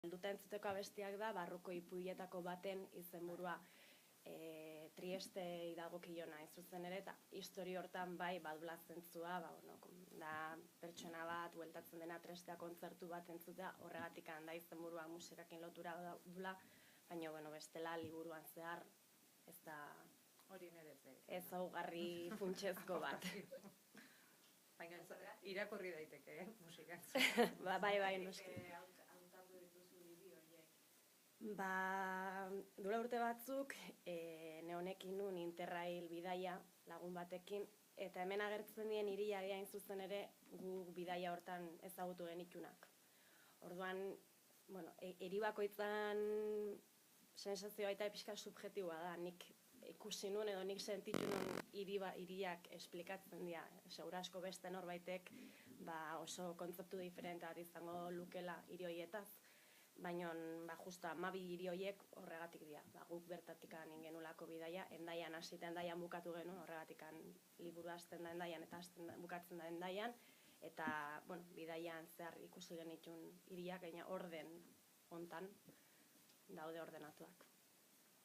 Helduta entzuteko abestiak da, barruko ipuietako baten izenburua Trieste idagokilona zuzen ere, eta histori hortan bai badula zentzua, da pertsona bat, bueltatzen dena Triestea kontzertu bat entzutea, horregatik da izenburua musikakin lotura dula, baina bestela liburuan zehar ez da ez augarri funtsezko bat. Baina irakurri daiteke, musikaz. Bai, noski. Duela urte batzuk, neonekin nun Interrail bidaia lagun batekin, eta hemen agertzen dien hiria hain zuzen ere gu bidaia hortan ezagutu genitunak. Orduan, hiri bakoitzan sensazioa eta pixka subjektiboa da, nik ikusi nuen edo nik sentitu nuen hiriak esplikatzen dira. Segura asko beste norbaitek oso kontzeptu diferente bat izango lukela hiri horietaz, baina justo 12 hiri horiek horregatik dira. Guk bertatik ingenulako bidaia, Hendaian hasita Hendaian bukatu genuen, horregatik liburua hasten da Hendaian eta bukatzen da Hendaian, eta bidaian zehar ikusi genituen hiriak, gaina orden hontan daude ordenatuak.